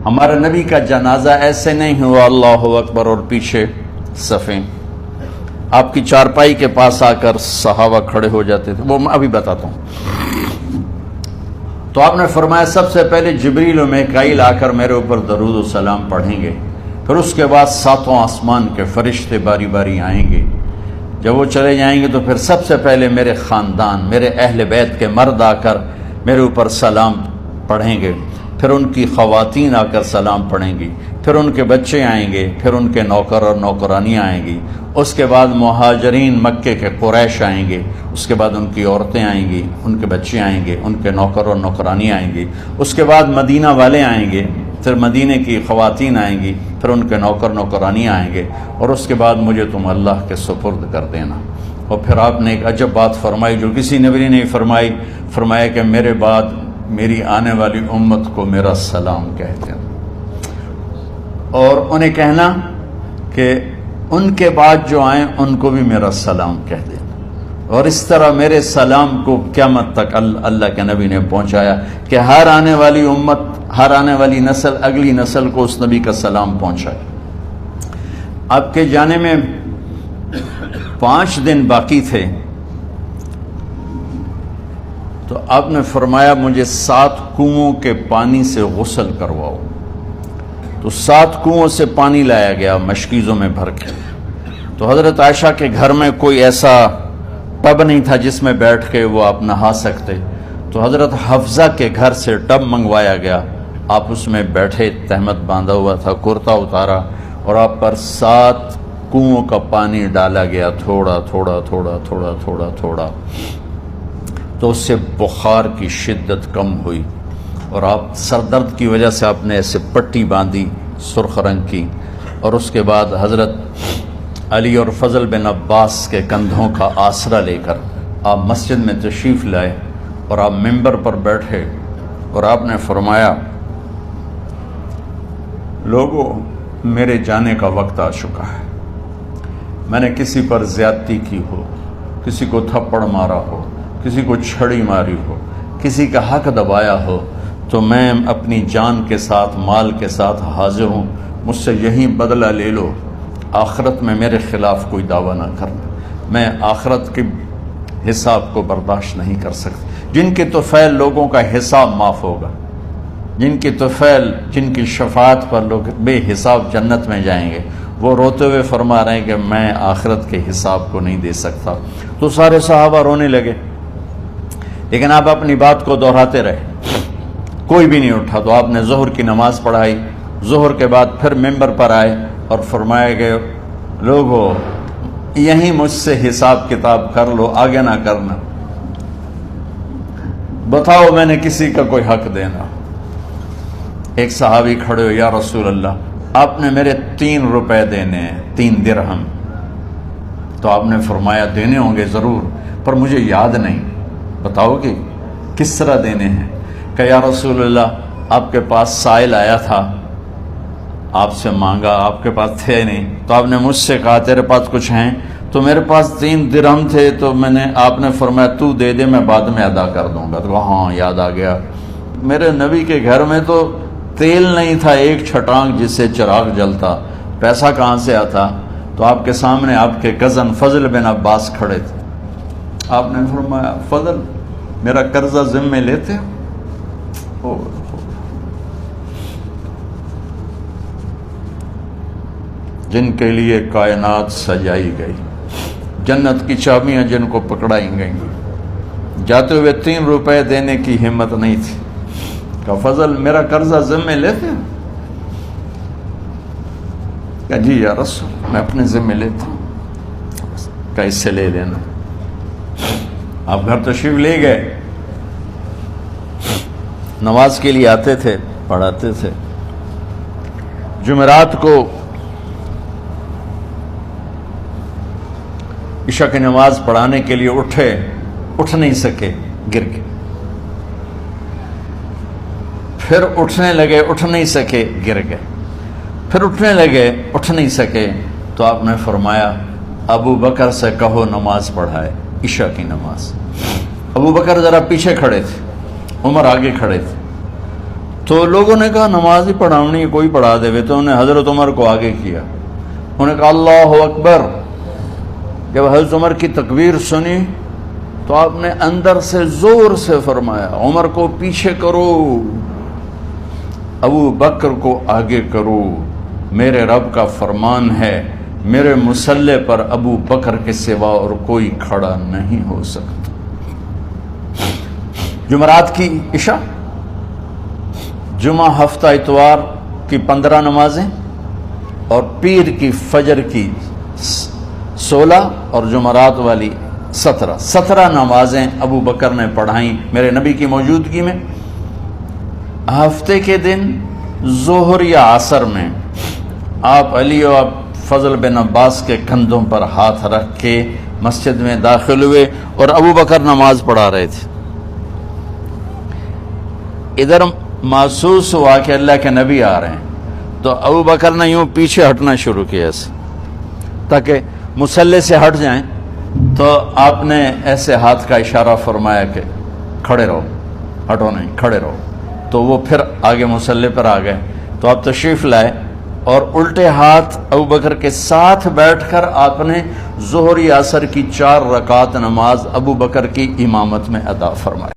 ہمارے نبی کا جنازہ ایسے نہیں ہوا اللہ اکبر اور پیچھے صفیں، آپ کی چارپائی کے پاس آ کر صحابہ کھڑے ہو جاتے تھے، وہ میں ابھی بتاتا ہوں۔ تو آپ نے فرمایا سب سے پہلے جبریل و میکائیل آ کر میرے اوپر درود و سلام پڑھیں گے، پھر اس کے بعد ساتوں آسمان کے فرشتے باری باری آئیں گے، جب وہ چلے جائیں گے تو پھر سب سے پہلے میرے خاندان، میرے اہل بیت کے مرد آ کر میرے اوپر سلام پڑھیں گے، پھر ان کی خواتین آ کر سلام پڑھیں گی، پھر ان کے بچے آئیں گے، پھر ان کے نوکر اور نوکرانیاں آئیں گی، اس کے بعد مہاجرین مکے کے قریش آئیں گے، اس کے بعد ان کی عورتیں آئیں گی، ان کے بچے آئیں گے، ان کے نوکر اور نوکرانی آئیں گی، اس کے بعد مدینہ والے آئیں گے، پھر مدینے کی خواتین آئیں گی، پھر ان کے نوکر نوکرانی آئیں گے، اور اس کے بعد مجھے تم اللہ کے سپرد کر دینا۔ اور پھر آپ نے ایک عجب بات فرمائی جو کسی نبی نے نہیں فرمائی، فرمایا کہ میرے بعد میری آنے والی امت کو میرا سلام کہہ دینا، اور انہیں کہنا کہ ان کے بعد جو آئیں ان کو بھی میرا سلام کہہ دینا، اور اس طرح میرے سلام کو قیامت تک اللہ کے نبی نے پہنچایا کہ ہر آنے والی امت، ہر آنے والی نسل اگلی نسل کو اس نبی کا سلام پہنچائے۔ آپ کے جانے میں 5 دن باقی تھے، تو آپ نے فرمایا مجھے 7 کنوؤں کے پانی سے غسل کرواؤ، تو 7 کنوؤں سے پانی لایا گیا مشکیزوں میں بھر کے۔ تو حضرت عائشہ کے گھر میں کوئی ایسا ٹب نہیں تھا جس میں بیٹھ کے وہ آپ نہا سکتے، تو حضرت حفصہ کے گھر سے ٹب منگوایا گیا، آپ اس میں بیٹھے، تہمت باندھا ہوا تھا، کرتا اتارا، اور آپ پر 7 کنوؤں کا پانی ڈالا گیا، تھوڑا تھوڑا تھوڑا تھوڑا تھوڑا تھوڑا، تو اس سے بخار کی شدت کم ہوئی، اور آپ سر درد کی وجہ سے آپ نے ایسے پٹی باندھی سرخ رنگ کی، اور اس کے بعد حضرت علی اور فضل بن عباس کے کندھوں کا آسرا لے کر آپ مسجد میں تشریف لائے، اور آپ ممبر پر بیٹھے، اور آپ نے فرمایا لوگوں میرے جانے کا وقت آ چکا ہے، میں نے کسی پر زیادتی کی ہو، کسی کو تھپڑ مارا ہو، کسی کو چھڑی ماری ہو، کسی کا حق دبایا ہو، تو میں اپنی جان کے ساتھ، مال کے ساتھ حاضر ہوں، مجھ سے یہیں بدلہ لے لو، آخرت میں میرے خلاف کوئی دعویٰ نہ کرنا، میں آخرت کے حساب کو برداشت نہیں کر سکتا۔ جن کے طفیل لوگوں کا حساب معاف ہوگا، جن کی طفیل، جن کی شفاعت پر لوگ بے حساب جنت میں جائیں گے، وہ روتے ہوئے فرما رہے ہیں کہ میں آخرت کے حساب کو نہیں دے سکتا۔ تو سارے صحابہ رونے لگے، لیکن آپ اپنی بات کو دہراتے رہے، کوئی بھی نہیں اٹھا۔ تو آپ نے ظہر کی نماز پڑھائی، ظہر کے بعد پھر ممبر پر آئے اور فرمایا کہ لوگو یہیں مجھ سے حساب کتاب کر لو، آگے نہ کرنا، بتاؤ میں نے کسی کا کوئی حق دینا۔ ایک صحابی کھڑے ہو، یا رسول اللہ آپ نے میرے 3 روپے دینے ہیں، 3 درہم۔ تو آپ نے فرمایا دینے ہوں گے ضرور، پر مجھے یاد نہیں، بتاؤ کہ کس طرح دینے ہیں؟ کہ یا رسول اللہ آپ کے پاس سائل آیا تھا، آپ سے مانگا، آپ کے پاس تھے نہیں، تو آپ نے مجھ سے کہا تیرے پاس کچھ ہیں؟ تو میرے پاس 3 درہم تھے، تو آپ نے فرمایا تو دے دے، میں بعد میں ادا کر دوں گا۔ تو ہاں یاد آ گیا، میرے نبی کے گھر میں تو تیل نہیں تھا، ایک چھٹانگ جس سے چراغ جلتا، پیسہ کہاں سے آتا؟ تو آپ کے سامنے آپ کے کزن فضل بن عباس کھڑے تھے، آپ نے فرمایا فضل میرا قرضہ ذمے لیتے ہو؟ جن کے لیے کائنات سجائی گئی، جنت کی چابیاں جن کو پکڑائی گئیں، جاتے ہوئے 3 روپے دینے کی ہمت نہیں تھی، کہ فضل میرا قرضہ ذمے لیتے ہو؟ کہ جی یا رسول میں اپنے ذمے لیتا ہوں۔ کہ اس سے لے لینا۔ آپ گھر تشریف لے گئے، نماز کے لیے آتے تھے، پڑھاتے تھے۔ جمعرات کو عشاء کی نماز پڑھانے کے لیے اٹھ نہیں سکے، گر کے، پھر اٹھنے لگے، اٹھ نہیں سکے، گر گئے، پھر اٹھنے لگے، اٹھ نہیں سکے، تو آپ نے فرمایا ابو بکر سے کہو نماز پڑھائے، عشاء کی نماز۔ ابو بکر ذرا پیچھے کھڑے تھے، عمر آگے کھڑے تھے، تو لوگوں نے کہا نماز ہی پڑھاونی ہے، کوئی پڑھا دے، تو انہیں حضرت عمر کو آگے کیا، انہوں نے کہا اللہ اکبر۔ جب حضرت عمر کی تکبیر سنی تو آپ نے اندر سے زور سے فرمایا عمر کو پیچھے کرو، ابو بکر کو آگے کرو، میرے رب کا فرمان ہے میرے مصلی پر ابو بکر کے سوا اور کوئی کھڑا نہیں ہو سکتا۔ جمعرات کی عشاء، جمعہ ہفتہ اتوار کی 15 نمازیں اور پیر کی فجر کی 16 اور جمعرات والی 17 نمازیں ابو بکر نے پڑھائیں میرے نبی کی موجودگی میں۔ ہفتے کے دن ظہر یا عصر میں آپ علی و فضل بن عباس کے کندھوں پر ہاتھ رکھ کے مسجد میں داخل ہوئے اور ابو بکر نماز پڑھا رہے تھے۔ ادھر محسوس ہوا کہ اللہ کے نبی آ رہے ہیں، تو ابو بکر نے یوں پیچھے ہٹنا شروع کیا ایسے تاکہ مصلی سے ہٹ جائیں، تو آپ نے ایسے ہاتھ کا اشارہ فرمایا کہ کھڑے رہو، ہٹو نہیں، کھڑے رہو۔ تو وہ پھر آگے مصلی پر آ گئے، تو آپ تشریف لائے اور الٹے ہاتھ ابو بکر کے ساتھ بیٹھ کر آپ نے ظہر یا عصر کی 4 رکعت نماز ابو بکر کی امامت میں ادا فرمائی۔